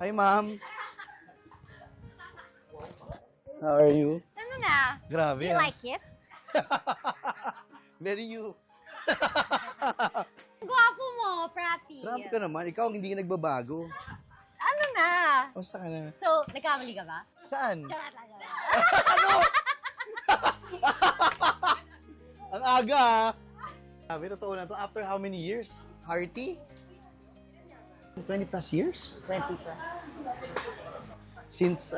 Hi, ma'am. How are you? Ano na? Grabe, Do you like it? Very you. Gwapo mo, Prati. Grabe ka naman. Ikaw hindi ka nagbabago. Ano na? Kamusta ka na? So, nagkamali ka ba? Saan? Charot lang. Ano? Ang aga, ah. Grabe, totoo na to. After how many years? Hearty? 20 plus years? 20 plus. Since,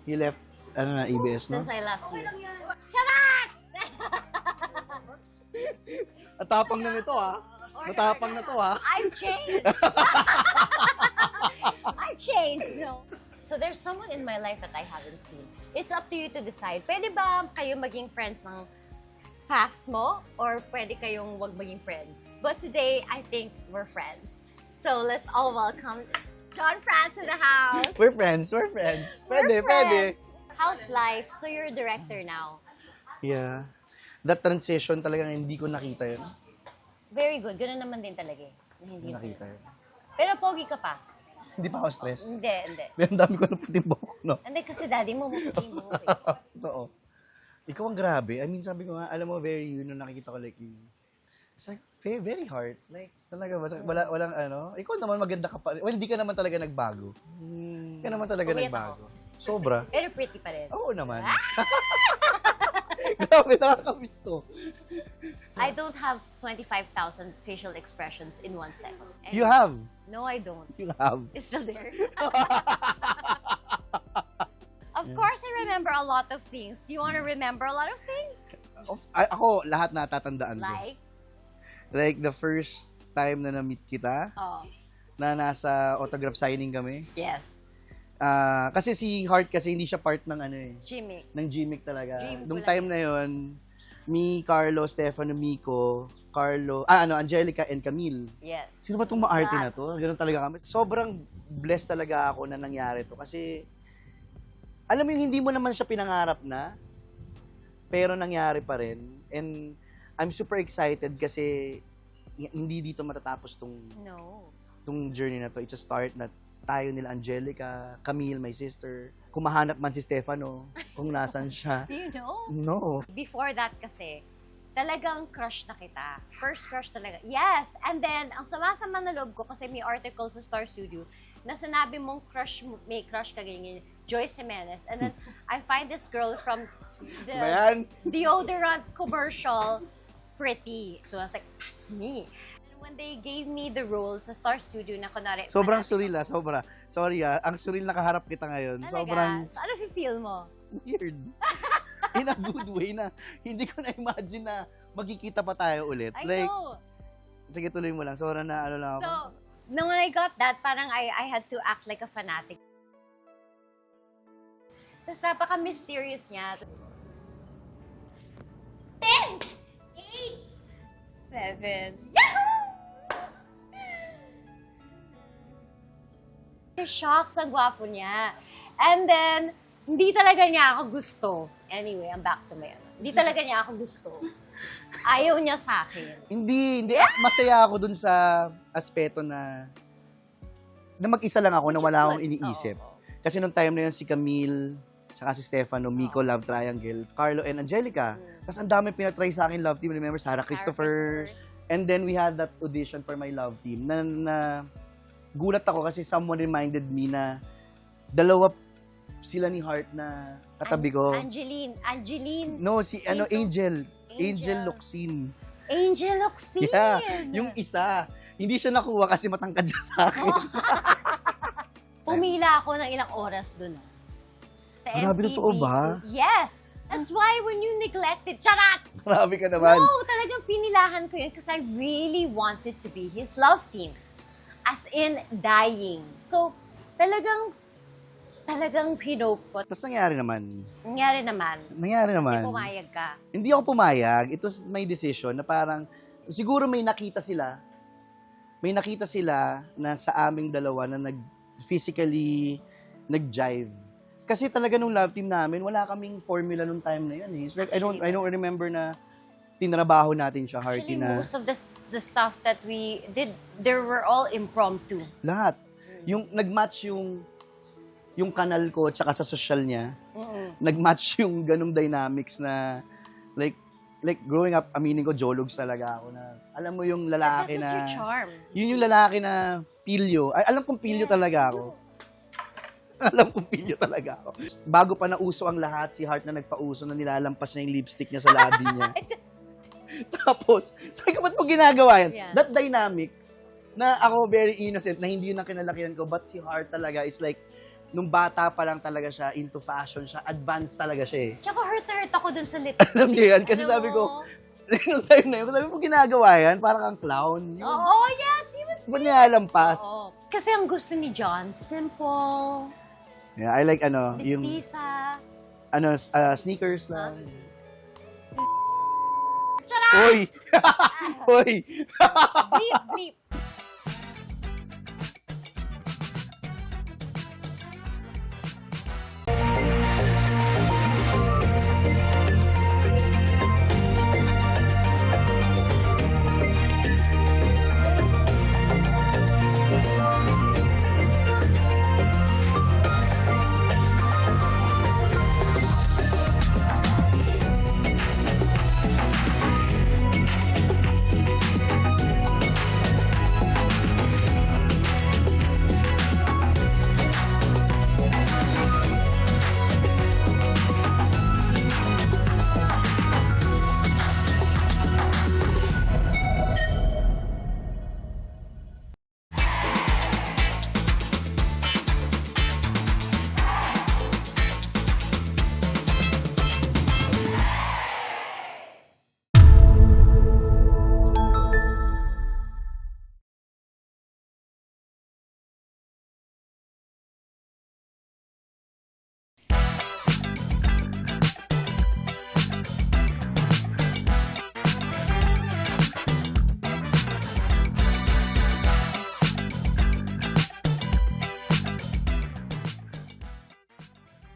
you left, EBS, no? Since I left you. Charot! At tapang na nito, ha? Matapang na to, ha? I've changed. I've changed, no? So there's someone in my life that I haven't seen. It's up to you to decide. Pwede ba kayo maging friends ng past mo? Or pwede kayong wag maging friends? But today, I think we're friends. So let's all welcome John Franz in the house. We're friends. Pwede, We're pwede. friends. How's life? So you're a director now. Yeah. That transition talagang hindi ko nakita yun. Very good. Ganun naman din talaga eh. Hindi Nakita yun. Pero pogi ka pa. Hindi pa ako stress. Hindi. Pero ang dami ko na puti buhok, no? Hindi kasi daddy mo maputi mo. Oo. Ikaw ang grabe. I mean, sabi ko nga, alam mo, very yun, nung nakikita ko like you. It's like, very hard. Like, talaga ba? Walang Ikaw naman maganda ka pa. Well, hindi ka naman talaga nagbago. Hindi ka naman talaga Puyat nagbago. Sobra. Pero pretty pa rin. Oo naman. Grabe, nakakamiss to. I don't have 25,000 facial expressions in 1 second. And You have. No, I don't. You have. It's still there. Of course, I remember a lot of things. Do you want to remember a lot of things? Ako, lahat natatandaan ko. Like? The first time na na-meet kita, Oh, na nasa autograph signing kami. yes. Kasi si Heart kasi hindi siya part ng Jimmy. ng Gmic talaga. Dream ko Nung lang time na yon, me, Carlo, Stefano, Miko, Angelica and Camille. Yes. Sino ba itong maarte na to? Ganun talaga kami. Sobrang blessed talaga ako na nangyari to kasi alam mo yung hindi mo naman siya pinangarap na pero nangyari pa rin. And I'm super excited kasi hindi dito matatapos No. tong journey na to. It's a start na tayo nila Angelica, Camille, my sister. Kung mahanap man si Stefano, kung nasan siya. Do you know? No. Before that kasi, talagang crush na kita. First crush talaga. Yes! And then, ang sama-sama na loob ko kasi may article sa Star Studio na sinabi mong may crush ka ganyan, Joyce Jimenez. And then, I find this girl from the Bayan? deodorant commercial, Pretty. So I was like, that's me. And when they gave me the role sa Star Studio na kunwari, Sobrang manati- surreal sobra. Sorry ang surreal nakaharap kita ngayon. Talaga? Sobrang So, ano feel mo? weird. In a good way na hindi ko na-imagine na magkikita pa tayo ulit. I Like, know. sige tuloy mo lang. Sorry na lang ako. So, nung when I got that, parang I had to act like a fanatic. Tapos napaka-mysterious niya. 10, 8, 7. Shocks, ang gwapo niya. And then, hindi talaga niya ako gusto. Anyway, I'm back to my Hindi talaga niya ako gusto. Ayaw niya sa akin. Hindi. Masaya ako dun sa aspeto na mag-isa lang ako na Which is wala akong good. iniisip. Oo. Kasi nung time na yun, si Camille, saka si Stefano, Miko, Love Triangle, Carlo, and Angelica. Tapos ang dami pinatry sa akin love team. Remember, Sarah Christopher. And then we had that audition for my love team na gulat ako kasi someone reminded me na dalawa sila ni Heart na katabi ko. Angeline. No, si Sino? Angel Angel. Locsin. Angel Oxine. Yeah, yung isa. Hindi siya nakuha kasi matangkad siya sa akin. Pumila ako ng ilang oras dun. Sa Grabe, MTV. totoo ba? Yes! That's why when you neglected, charat! Grabe ka naman. No, talagang pinilahan ko yun because I really wanted to be his love team. As in, dying. So, talagang hinope ko. Tapos nangyari naman. Nangyari naman. Hindi pumayag ka. Hindi ako pumayag. It was my decision na parang, siguro may nakita sila na sa aming dalawa na physically nag-jive. Kasi talaga nung love team namin, wala kaming formula nung time na yun. It's like, I don't remember na tinrabaho natin siya, Hearty, Actually, na most of the stuff that we did, they were all impromptu. lahat. Yung nag-match yung yung kanal ko tsaka sa social niya, Mm-mm. nag-match yung ganung dynamics na like growing up, aminin ko, jologs talaga ako na, alam mo yung lalaki That was your na, charm. yun yung lalaki na pilyo. Ay, alam kong pilyo talaga ako. Alam kong pilyo talaga ako. Bago pa nauso ang lahat, si Heart na nagpauso na nilalampas niya yung lipstick niya sa labi niya. Tapos, sabi ko, ba't mo ginagawa yan? Yeah. That dynamics, na ako very innocent, na hindi yun ang kinalakihan ko, but si Heart talaga is like, nung bata pa lang talaga siya, into fashion siya, advanced talaga siya eh. Tsaka hurt na hurt ako dun sa lipstick. Alam niyo yan? Kasi Alam sabi mo? ko, nung time na yun, sabi mo ginagawa yan, parang kang clown. Yun. Oo, yes, you would Ba't nilalampas? Oo. Kasi ang gusto ni John, simple, Yeah, I like yung mistisa. sneakers lang. Tara! Hoy! Hoy! Bleep, bleep.